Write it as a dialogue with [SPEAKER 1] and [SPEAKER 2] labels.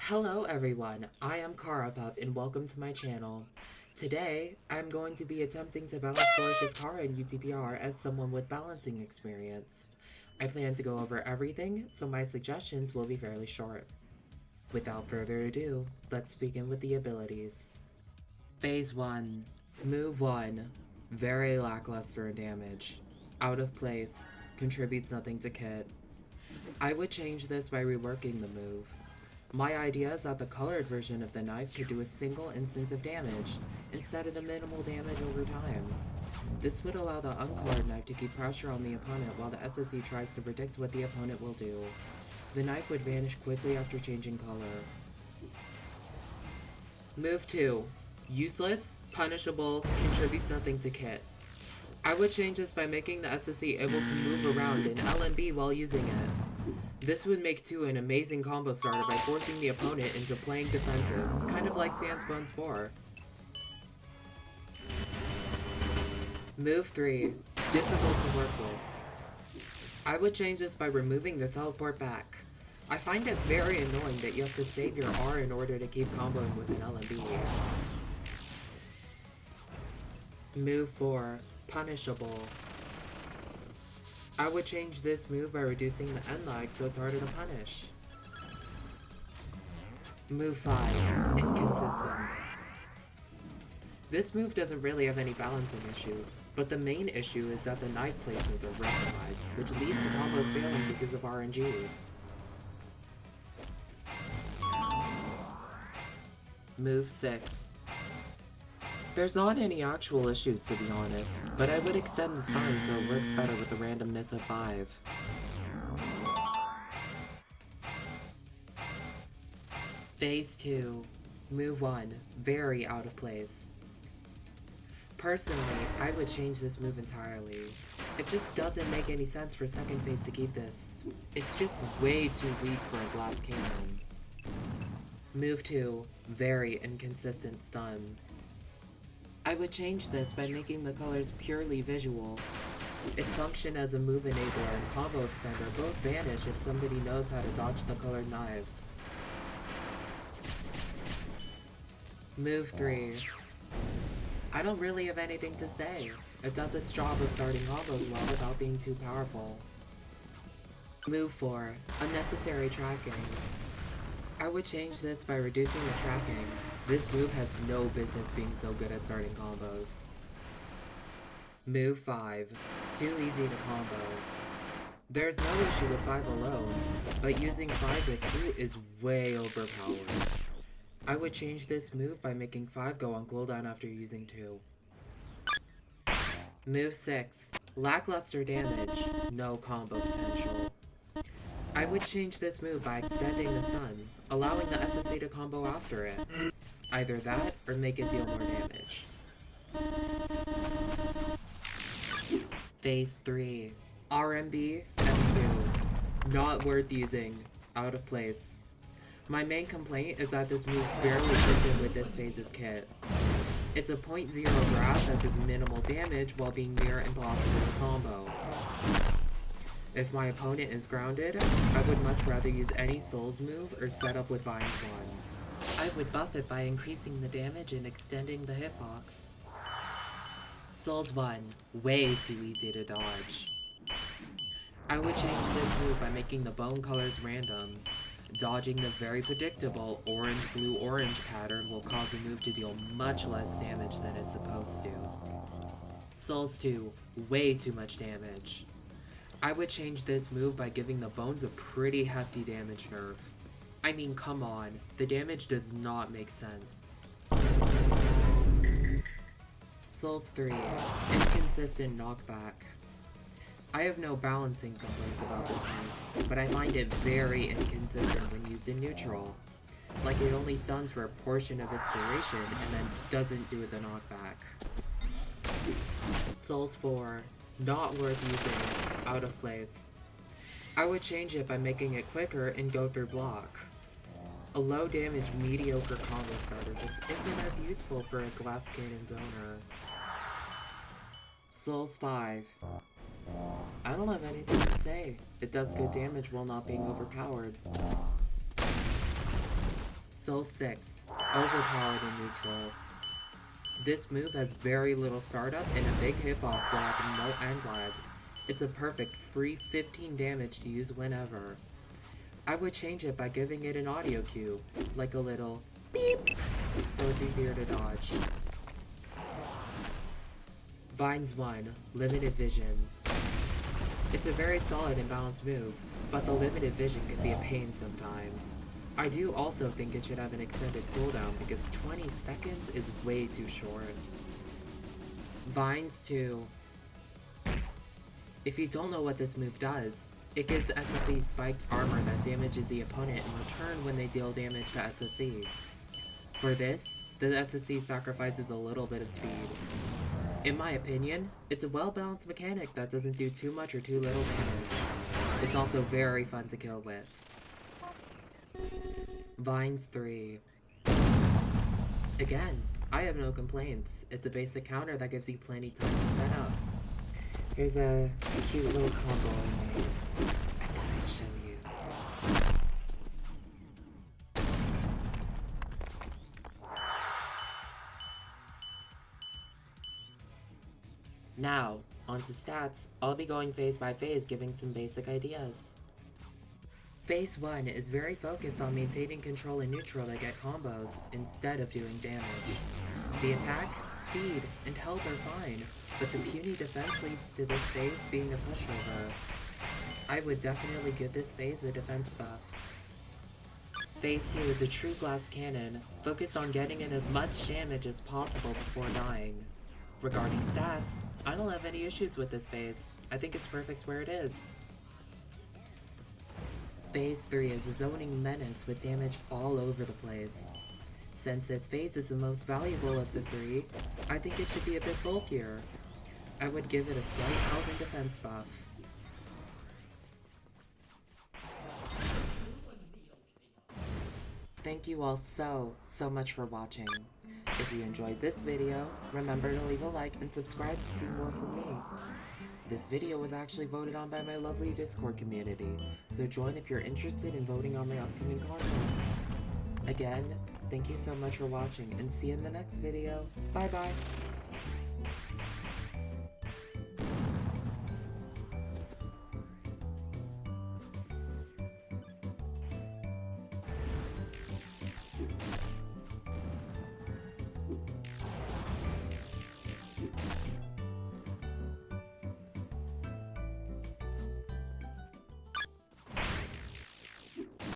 [SPEAKER 1] Hello everyone, I am Chara and welcome to my channel. Today, I'm going to be attempting to balance Flourish of Chara in UTPR as someone with balancing experience. I plan to go over everything, so my suggestions will be fairly short. Without further ado, let's begin with the abilities. Phase 1. Move 1. Very lackluster in damage. Out of place. Contributes nothing to kit. I would change this by reworking the move. My idea is that the colored version of the knife could do a single instance of damage, instead of the minimal damage over time. This would allow the uncolored knife to keep pressure on the opponent while the SSE tries to predict what the opponent will do. The knife would vanish quickly after changing color. Move 2. Useless, punishable, contributes nothing to kit. I would change this by making the SSE able to move around in LMB while using it. This would make 2 an amazing combo starter by forcing the opponent into playing defensive, kind of like Sandsbone's 4. Move 3. Difficult to work with. I would change this by removing the teleport back. I find it very annoying that you have to save your R in order to keep comboing with an LMB. Move 4. Punishable. I would change this move by reducing the end lag so it's harder to punish. Move 5. Inconsistent. This move doesn't really have any balancing issues, but the main issue is that the knife placements are randomized, which leads to combos failing because of RNG. Move 6. There's not any actual issues to be honest, but I would extend the sign so it works better with the randomness of 5. Phase 2. Move 1. Very out of place. Personally, I would change this move entirely. It just doesn't make any sense for second phase to keep this. It's just way too weak for a glass cannon. Move 2. Very inconsistent stun. I would change this by making the colors purely visual. Its function as a move enabler and combo extender both vanish if somebody knows how to dodge the colored knives. Move 3. I don't really have anything to say. It does its job of starting combos well without being too powerful. Move 4. Unnecessary tracking. I would change this by reducing the tracking. This move has no business being so good at starting combos. Move 5. Too easy to combo. There's no issue with 5 alone, but using 5 with 2 is way overpowered. I would change this move by making 5 go on cooldown after using 2. Move 6. Lackluster damage, no combo potential. I would change this move by extending the sun, allowing the SSA to combo after it. Either that, or make it deal more damage. Phase 3. RMB, M2. Not worth using. Out of place. My main complaint is that this move barely fits in with this phase's kit. It's a 0.0 grab that does minimal damage while being near impossible to combo. If my opponent is grounded, I would much rather use any Souls move or set up with Vines 1. I would buff it by increasing the damage and extending the hitbox. Souls 1, way too easy to dodge. I would change this move by making the bone colors random. Dodging the very predictable orange-blue-orange pattern will cause the move to deal much less damage than it's supposed to. Souls 2, way too much damage. I would change this move by giving the bones a pretty hefty damage nerf. I mean, come on, the damage does not make sense. Souls 3, inconsistent knockback. I have no balancing complaints about this move, but I find it very inconsistent when used in neutral. Like it only stuns for a portion of its duration and then doesn't do the knockback. Souls 4, not worth using, out of place. I would change it by making it quicker and go through block. A low damage mediocre combo starter just isn't as useful for a glass cannon's owner. Souls 5. I don't have anything to say. It does good damage while not being overpowered. Soul 6, overpowered in neutral. This move has very little startup and a big hitbox while having no end lag. It's a perfect free 15 damage to use whenever. I would change it by giving it an audio cue, like a little beep, so it's easier to dodge. Vines 1, Limited Vision. It's a very solid and balanced move, but the limited vision can be a pain sometimes. I do also think it should have an extended cooldown because 20 seconds is way too short. Vines 2. If you don't know what this move does, it gives SSE spiked armor that damages the opponent in return when they deal damage to SSE. For this, the SSE sacrifices a little bit of speed. In my opinion, it's a well-balanced mechanic that doesn't do too much or too little damage. It's also very fun to kill with. Vines 3. Again, I have no complaints. It's a basic counter that gives you plenty time to set up. Here's a cute little combo I made. I thought I'd show you. Now, onto stats. I'll be going phase by phase, giving some basic ideas. Phase 1 is very focused on maintaining control in neutral to get combos, instead of doing damage. The attack, speed, and health are fine, but the puny defense leads to this phase being a pushover. I would definitely give this phase a defense buff. Phase 2 is a true glass cannon, focused on getting in as much damage as possible before dying. Regarding stats, I don't have any issues with this phase. I think it's perfect where it is. Phase 3 is a zoning menace with damage all over the place. Since this phase is the most valuable of the three, I think it should be a bit bulkier. I would give it a slight health and defense buff. Thank you all so much for watching. If you enjoyed this video, remember to leave a like and subscribe to see more from me. This video was actually voted on by my lovely Discord community, so join if you're interested in voting on my upcoming content. Again, thank you so much for watching, and see you in the next video. Bye bye!